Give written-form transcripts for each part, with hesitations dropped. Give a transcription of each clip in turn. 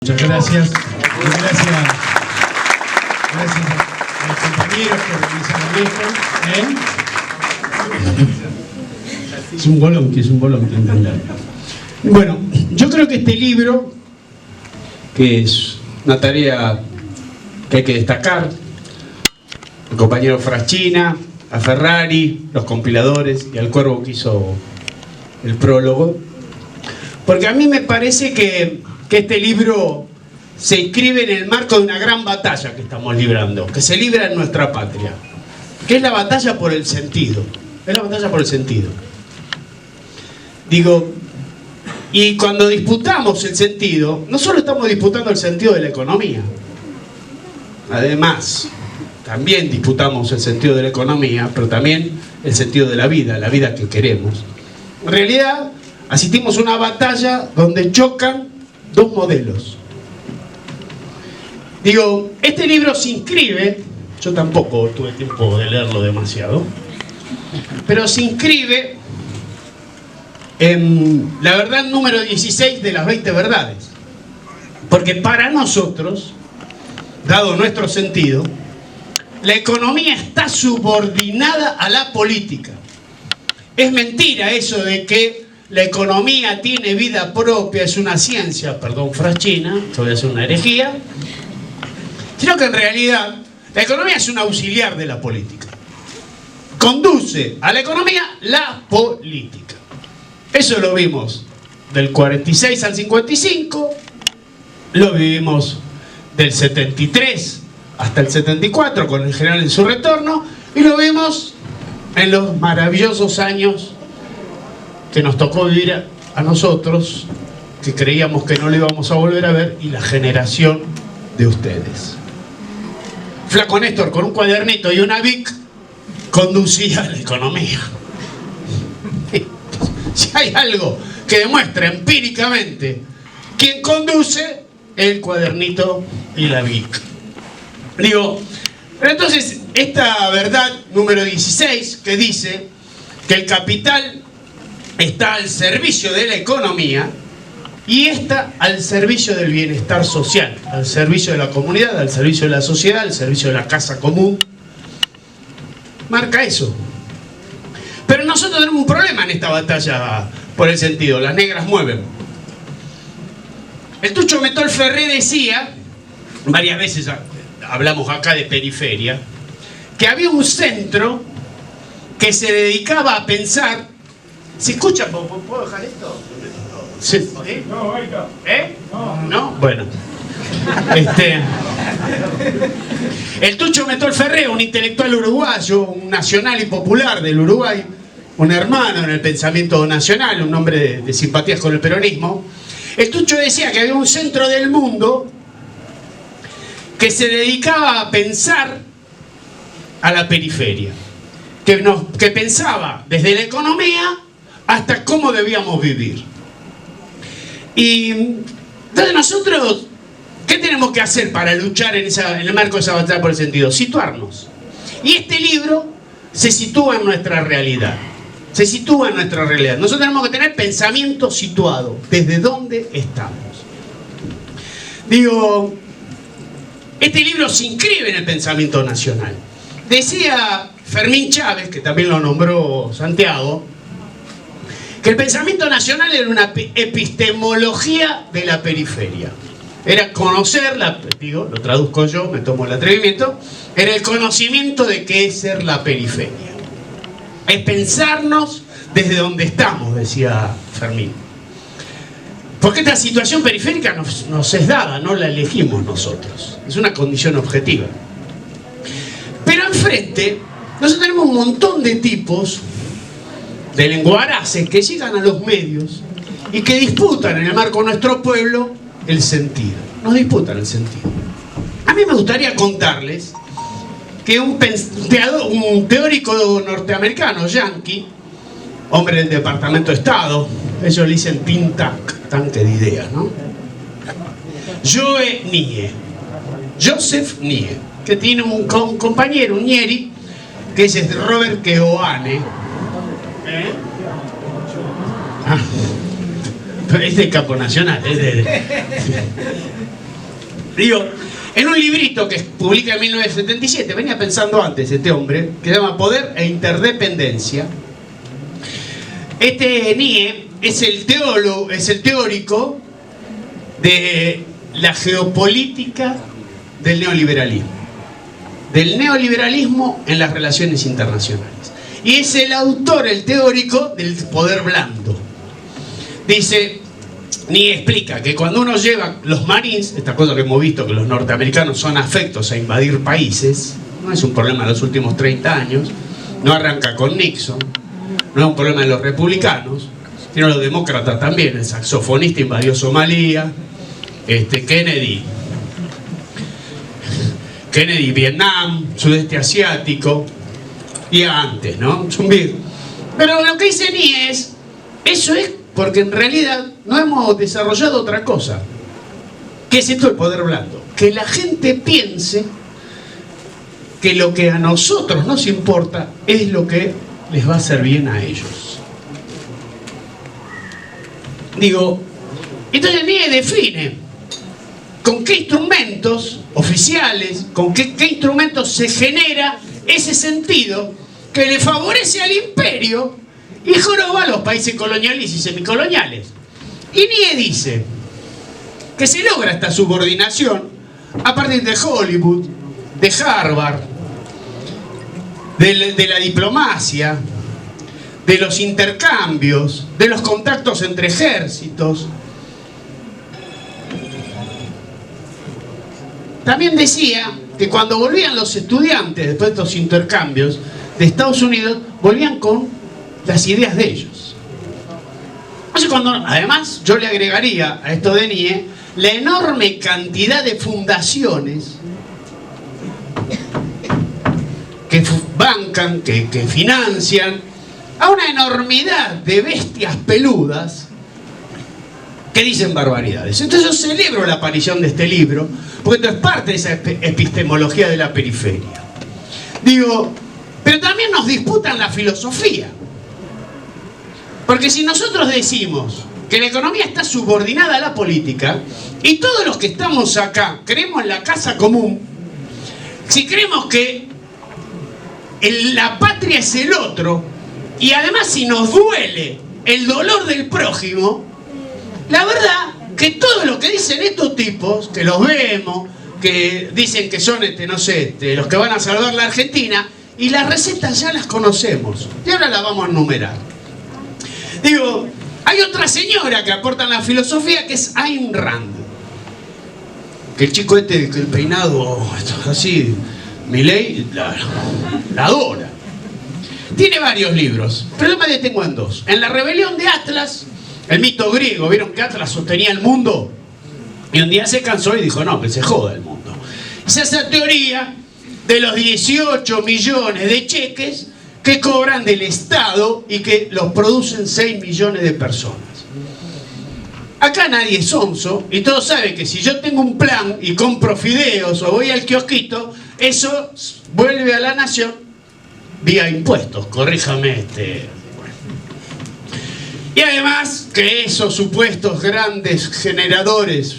Muchas gracias. Gracias a los compañeros que realizan esto. Es un bolonqui. Bueno, yo creo que este libro, que es una tarea que hay que destacar, el compañero Fraschina, a Ferrari, los compiladores y al Cuervo que hizo el prólogo, porque a mí me parece que este libro se inscribe en el marco de una gran batalla que estamos librando, que se libra en nuestra patria, que es la batalla por el sentido. Es la batalla por el sentido. Digo, y cuando disputamos el sentido, no solo estamos disputando el sentido de la economía, además, también disputamos el sentido de la economía, pero también el sentido de la vida que queremos. En realidad, asistimos a una batalla donde chocan dos modelos. Digo, este libro se inscribe, yo tampoco tuve tiempo de leerlo demasiado, pero se inscribe en la verdad número 16 de las 20 verdades. Porque para nosotros, dado nuestro sentido, la economía está subordinada a la política. Es mentira eso de que la economía tiene vida propia, es una ciencia, perdón Fraschina, yo voy a hacer una herejía, sino que en realidad la economía es un auxiliar de la política. Conduce a la economía la política. Eso lo vimos del 46 al 55, lo vivimos del 73 hasta el 74 con el general en su retorno, y lo vimos en los maravillosos años que nos tocó vivir a nosotros, que creíamos que no lo íbamos a volver a ver, y la generación de ustedes. Flaco Néstor, con un cuadernito y una Bic, conducía la economía. Si hay algo que demuestra empíricamente quién conduce, el cuadernito y la Bic. Digo, pero entonces, esta verdad número 16, que dice que el capital está al servicio de la economía y está al servicio del bienestar social, al servicio de la comunidad, al servicio de la sociedad, al servicio de la casa común, marca eso. Pero nosotros tenemos un problema en esta batalla por el sentido. Las negras mueven. El Tucho Metol Ferré decía, varias veces hablamos acá de periferia, que había un centro que se dedicaba a pensar. ¿Se escucha? ¿Puedo dejar esto? ¿Sí? No, ahí está. ¿Eh? ¿No? Bueno. El Tucho Metol Ferré, un intelectual uruguayo, un nacional y popular del Uruguay, un hermano en el pensamiento nacional, un hombre de simpatías con el peronismo. El Tucho decía que había un centro del mundo que se dedicaba a pensar a la periferia, que pensaba desde la economía hasta cómo debíamos vivir. Y entonces nosotros, ¿qué tenemos que hacer para luchar en el marco de esa batalla por el sentido? Situarnos. Y este libro se sitúa en nuestra realidad. Se sitúa en nuestra realidad. Nosotros tenemos que tener pensamiento situado, desde dónde estamos. Digo, este libro se inscribe en el pensamiento nacional. Decía Fermín Chávez, que también lo nombró Santiago, que el pensamiento nacional era una epistemología de la periferia. Era conocer, lo traduzco yo, me tomo el atrevimiento, era el conocimiento de qué es ser la periferia. Es pensarnos desde donde estamos, decía Fermín. Porque esta situación periférica nos es dada, no la elegimos nosotros. Es una condición objetiva. Pero enfrente, nosotros tenemos un montón de tipos de lenguaraces que llegan a los medios y que disputan en el marco de nuestro pueblo el sentido. Nos disputan el sentido. A mí me gustaría contarles que un teórico norteamericano, yankee, hombre del Departamento de Estado, ellos le dicen think tank, tanque de ideas, ¿no? Joseph Nye, que tiene un compañero, un ñeri, que es Robert Keohane. Es del campo nacional, es de... Digo, en un librito que publica en 1977, venía pensando antes este hombre, que se llama Poder e Interdependencia. Este Nie es el teórico de la geopolítica del neoliberalismo en las relaciones internacionales. Y es el autor, el teórico del poder blando. Dice, ni explica que cuando uno lleva los Marines, esta cosa que hemos visto, que los norteamericanos son afectos a invadir países, no es un problema de los últimos 30 años, no arranca con Nixon, no es un problema de los republicanos, sino los demócratas también. El saxofonista invadió Somalia, Kennedy, Vietnam, sudeste asiático, y antes, ¿no? Zumbir. Pero lo que dice Nie es, eso es porque en realidad no hemos desarrollado otra cosa. ¿Qué es esto del poder blando? Que la gente piense que lo que a nosotros nos importa es lo que les va a hacer bien a ellos. Digo, entonces Nie define con qué instrumentos oficiales, con qué instrumentos se genera ese sentido que le favorece al imperio y joroba a los países coloniales y semicoloniales. Y Nie dice que se logra esta subordinación a partir de Hollywood, de Harvard, de la diplomacia, de los intercambios, de los contactos entre ejércitos. También decía que cuando volvían los estudiantes después de estos intercambios de Estados Unidos, volvían con las ideas de ellos. Además, yo le agregaría a esto de Nie la enorme cantidad de fundaciones que bancan, que financian a una enormidad de bestias peludas que dicen barbaridades. Entonces yo celebro la aparición de este libro, porque esto es parte de esa epistemología de la periferia. Digo, pero también nos disputan la filosofía. Porque si nosotros decimos que la economía está subordinada a la política, y todos los que estamos acá creemos en la casa común, si creemos que la patria es el otro, y además si nos duele el dolor del prójimo, la verdad que todo lo que dicen estos tipos, que los vemos, que dicen que son los que van a salvar la Argentina, y las recetas ya las conocemos, y ahora las vamos a enumerar. Digo, hay otra señora que aporta en la filosofía, que es Ayn Rand, que el chico que el peinado así, Milei, la adora. Tiene varios libros, pero yo me detengo en dos. En La rebelión de Atlas, el mito griego, vieron que Atlas sostenía el mundo y un día se cansó y dijo, no, que se joda el mundo. Esa es la teoría de los 18 millones de cheques que cobran del Estado y que los producen 6 millones de personas. Acá nadie es sonso y todos saben que si yo tengo un plan y compro fideos o voy al kiosquito, eso vuelve a la nación vía impuestos, corríjame Y además que esos supuestos grandes generadores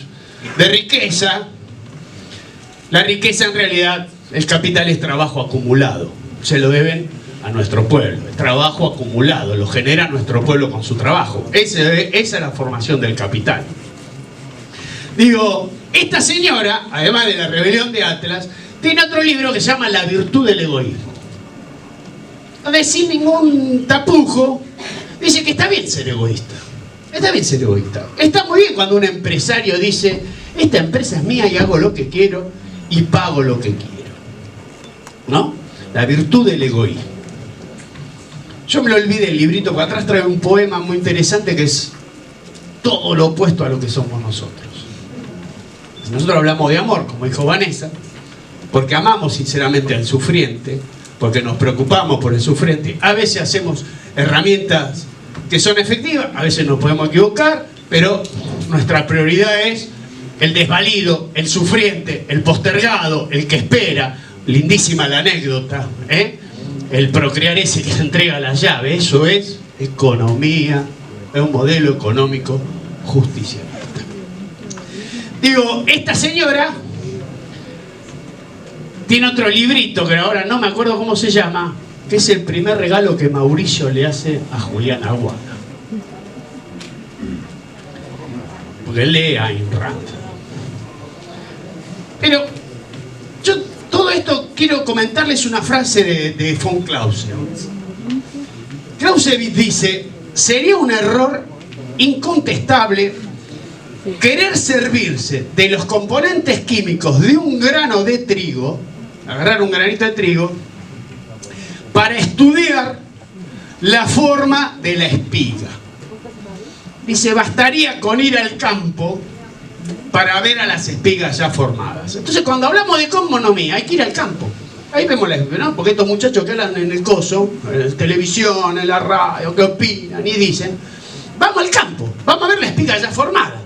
de riqueza, la riqueza en realidad, el capital es trabajo acumulado, se lo deben a nuestro pueblo, el trabajo acumulado, lo genera nuestro pueblo con su trabajo. Esa es la formación del capital. Digo, esta señora, además de La rebelión de Atlas, tiene otro libro que se llama La virtud del egoísmo, donde sin ningún tapujo dice que está bien ser egoísta. Está bien ser egoísta. Está muy bien cuando un empresario dice, esta empresa es mía y hago lo que quiero y pago lo que quiero, ¿no? La virtud del egoísmo. Yo me lo olvidé, el librito que atrás trae un poema muy interesante que es todo lo opuesto a lo que somos nosotros. Nosotros hablamos de amor, como dijo Vanessa, porque amamos sinceramente al sufriente, porque nos preocupamos por el sufriente. A veces hacemos herramientas que son efectivas, a veces nos podemos equivocar, pero nuestra prioridad es el desvalido, el sufriente, el postergado, el que espera. Lindísima la anécdota, ¿eh? El procrear ese que se entrega la llave, eso es economía, es un modelo económico justicialista. Digo, esta señora tiene otro librito que ahora no me acuerdo cómo se llama, que es el primer regalo que Mauricio le hace a Julián Aguada. Porque él lee a Ayn Rand. Pero yo todo esto quiero comentarles una frase de von Clausewitz. Clausewitz dice: sería un error incontestable querer servirse de los componentes químicos de un grano de trigo, agarrar un granito de trigo, para estudiar la forma de la espiga. Dice, bastaría con ir al campo para ver a las espigas ya formadas. Entonces, cuando hablamos de cosmonomía, hay que ir al campo. Ahí vemos la espiga, ¿no? Porque estos muchachos que hablan en el coso, en la televisión, en la radio, que opinan y dicen, vamos al campo, vamos a ver la espiga ya formada.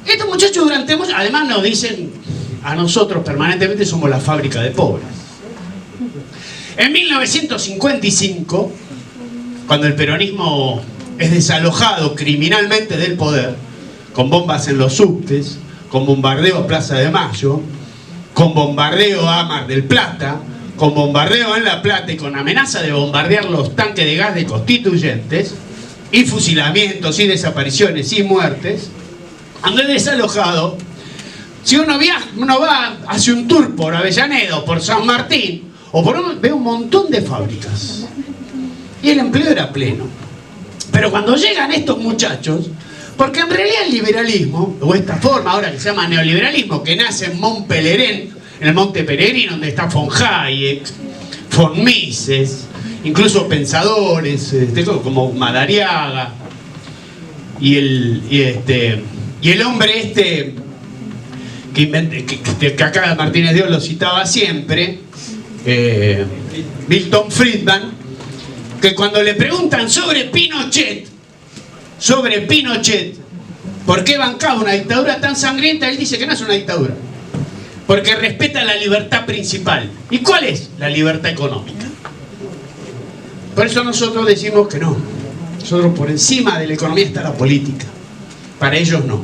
Estos muchachos durante mucho, además nos dicen a nosotros permanentemente somos la fábrica de pobres. En 1955, cuando el peronismo es desalojado criminalmente del poder, con bombas en los subtes, con bombardeo a Plaza de Mayo, con bombardeo a Mar del Plata, con bombardeo en La Plata y con amenaza de bombardear los tanques de gas de Constituyentes, y fusilamientos y desapariciones y muertes, cuando es desalojado, si uno va, hace un tour por Avellaneda, por San Martín, ve un montón de fábricas. Y el empleo era pleno. Pero cuando llegan estos muchachos, porque en realidad el liberalismo, o esta forma ahora que se llama neoliberalismo, que nace en Mont Pelerin, en el Monte Peregrino, donde está von Hayek, von Mises, incluso pensadores como Madariaga, y el hombre que acá Martínez de Oz lo citaba siempre, Milton Friedman, que cuando le preguntan sobre Pinochet, ¿por qué bancaba una dictadura tan sangrienta? Él dice que no es una dictadura, porque respeta la libertad principal. ¿Y cuál es? La libertad económica. Por eso nosotros decimos que no. Nosotros por encima de la economía está la política. Para ellos no.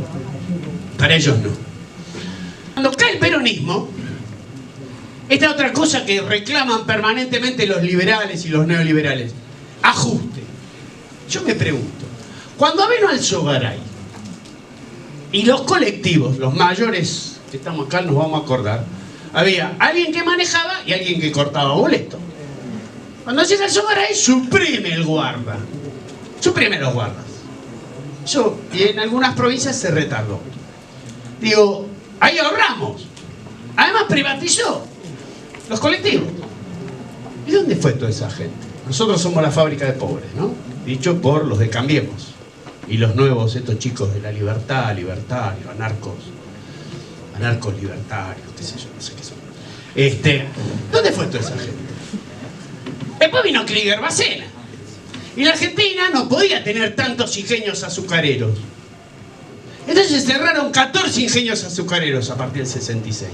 Para ellos no. Cuando cae el peronismo, esta otra cosa que reclaman permanentemente los liberales y los neoliberales: ajuste. Yo me pregunto, cuando vino Alzogaray y los colectivos, los mayores que estamos acá nos vamos a acordar, había alguien que manejaba y alguien que cortaba boleto. Cuando llega Alzogaray, suprime el guarda, suprime los guardas. Y en algunas provincias se retardó. Digo, ahí ahorramos. Además privatizó los colectivos. ¿Y dónde fue toda esa gente? Nosotros somos la fábrica de pobres, ¿no? Dicho por los de Cambiemos. Y los nuevos, estos chicos de la libertad, libertarios, anarcos libertarios, qué sé yo, no sé qué son. ¿Dónde fue toda esa gente? Después vino Krieger Bacena. Y la Argentina no podía tener tantos ingenios azucareros. Entonces cerraron 14 ingenios azucareros a partir del 66.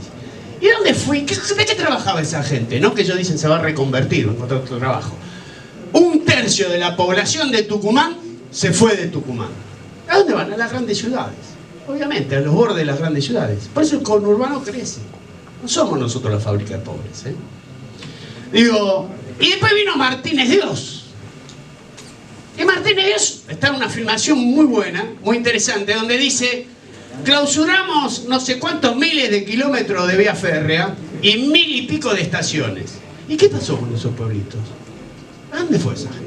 ¿Y dónde fue? ¿De qué trabajaba esa gente? No que ellos dicen se va a reconvertir, va a encontrar otro trabajo. 1/3 de la población de Tucumán se fue de Tucumán. ¿A dónde van? A las grandes ciudades. Obviamente, a los bordes de las grandes ciudades. Por eso el conurbano crece. No somos nosotros la fábrica de pobres, ¿eh? Digo, y después vino Martínez de Oz. Y Martínez de Oz está en una filmación muy buena, muy interesante, donde dice: clausuramos no sé cuántos miles de kilómetros de vía férrea y 1000 y pico de estaciones. ¿Y qué pasó con esos pueblitos? ¿A dónde fue esa gente?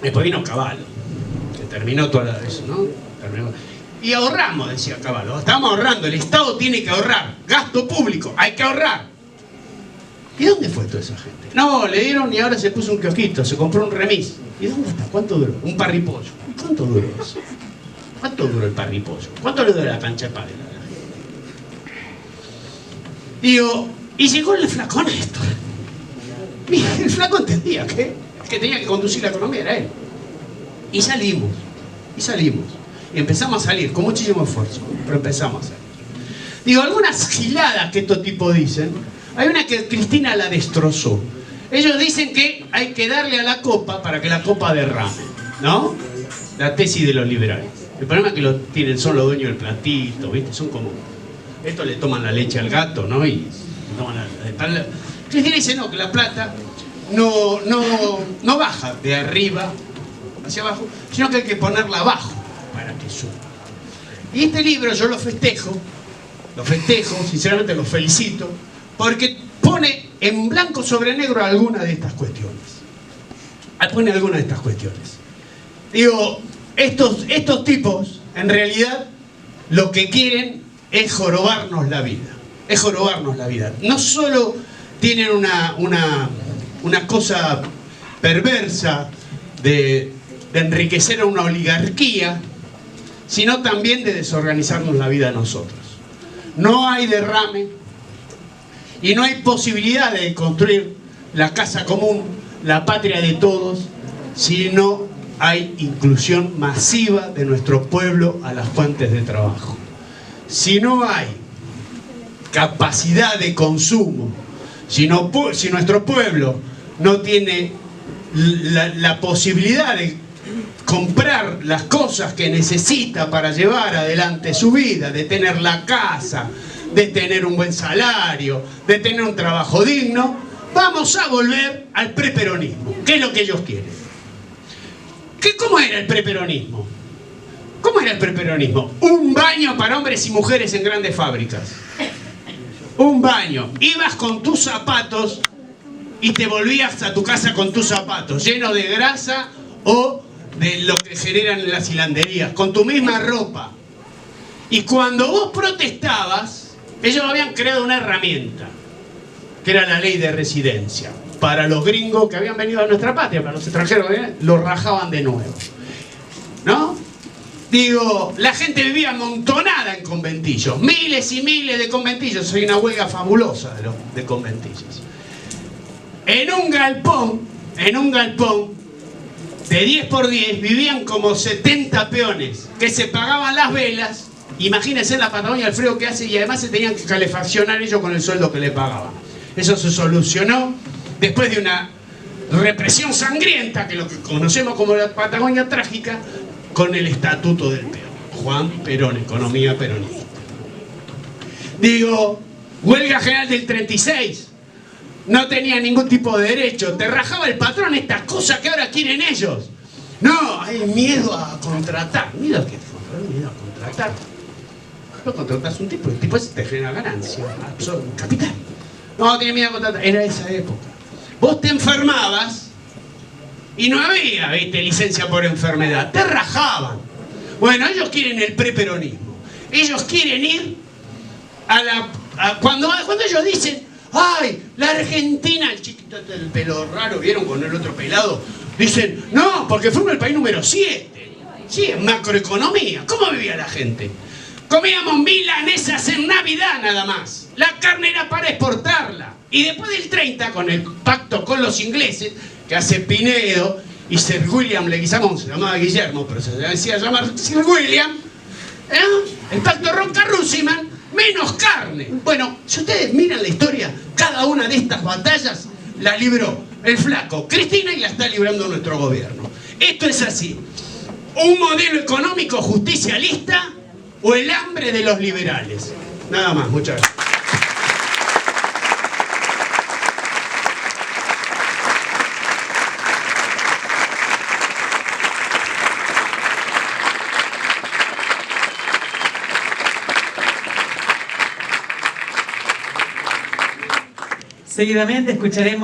Después vino Cavallo, que terminó toda eso, ¿no? Y ahorramos, decía Cavallo. Estamos ahorrando, el Estado tiene que ahorrar. Gasto público, hay que ahorrar. ¿Y dónde fue toda esa gente? No, le dieron y ahora se puso un kiosquito, se compró un remis. ¿Y dónde está? ¿Cuánto duró? Un parripollo. ¿Y cuánto duró eso? ¿Cuánto duró el parripollo? ¿Cuánto le duró la cancha de pádel a la gente? Digo, y llegó el flaco Néstor. Y el flaco entendía que el que tenía que conducir la economía era él. Y salimos. Y empezamos a salir con muchísimo esfuerzo, pero empezamos a salir. Digo, algunas giladas que estos tipos dicen, hay una que Cristina la destrozó. Ellos dicen que hay que darle a la copa para que la copa derrame, ¿no? La tesis de los liberales. El problema es que lo tienen, son los dueños del platito, ¿viste? Son como... Estos le toman la leche al gato, ¿no? Y toman la... Cristina dice, no, que la plata no baja de arriba hacia abajo, sino que hay que ponerla abajo para que suba. Y este libro yo lo festejo, sinceramente lo felicito, porque pone en blanco sobre negro algunas de estas cuestiones. Pone algunas de estas cuestiones. Digo, estos tipos, en realidad, lo que quieren es jorobarnos la vida. Es jorobarnos la vida. No solo tienen una cosa perversa de enriquecer a una oligarquía, sino también de desorganizarnos la vida a nosotros. No hay derrame y no hay posibilidad de construir la casa común, la patria de todos, si no hay inclusión masiva de nuestro pueblo a las fuentes de trabajo. Si no hay capacidad de consumo, si nuestro pueblo no tiene la posibilidad de comprar las cosas que necesita para llevar adelante su vida, de tener la casa, de tener un buen salario, de tener un trabajo digno, vamos a volver al preperonismo, que es lo que ellos quieren. ¿Cómo era el preperonismo? ¿Cómo era el preperonismo? Un baño para hombres y mujeres en grandes fábricas. Un baño. Ibas con tus zapatos y te volvías a tu casa con tus zapatos, llenos de grasa o de lo que generan en las hilanderías, con tu misma ropa. Y cuando vos protestabas, ellos habían creado una herramienta, que era la ley de residencia. Para los gringos que habían venido a nuestra patria, para los extranjeros que los rajaban de nuevo, ¿no? Digo, la gente vivía amontonada en conventillos, miles y miles de conventillos. Hay una huelga fabulosa de conventillos. En un galpón de 10 por 10 vivían como 70 peones que se pagaban las velas. Imagínense en la Patagonia el frío que hace, y además se tenían que calefaccionar ellos con el sueldo que le pagaban. Eso se solucionó después de una represión sangrienta, que lo que conocemos como la Patagonia trágica, con el estatuto del peón. Juan Perón, economía peronista. Digo, huelga general del 36. No tenía ningún tipo de derecho. Te rajaba el patrón, estas cosas que ahora quieren ellos. No, hay miedo a contratar. ¿Miedo a qué? Miedo a contratar. No contratas un tipo, el tipo ese te genera ganancia, capital. No, tiene miedo a contratar. Era esa época. Vos te enfermabas y no había, ¿viste?, licencia por enfermedad. Te rajaban. Bueno, ellos quieren el preperonismo. Ellos quieren ir cuando ellos dicen, ¡ay, la Argentina! El chiquito del pelo raro, ¿vieron con el otro pelado? Dicen, no, porque fuimos el país número 7. Sí, en macroeconomía. ¿Cómo vivía la gente? Comíamos milanesas en Navidad nada más. La carne era para exportarla. Y después del 30, con el pacto con los ingleses, que hace Pinedo y Sir William Leguizamón, se llamaba Guillermo, pero se decía llamar Sir William, el pacto Ronca-Runciman, menos carne. Bueno, si ustedes miran la historia, cada una de estas batallas la libró el flaco Cristina y la está librando nuestro gobierno. Esto es así. Un modelo económico justicialista o el hambre de los liberales. Nada más, muchas gracias. Seguidamente escucharemos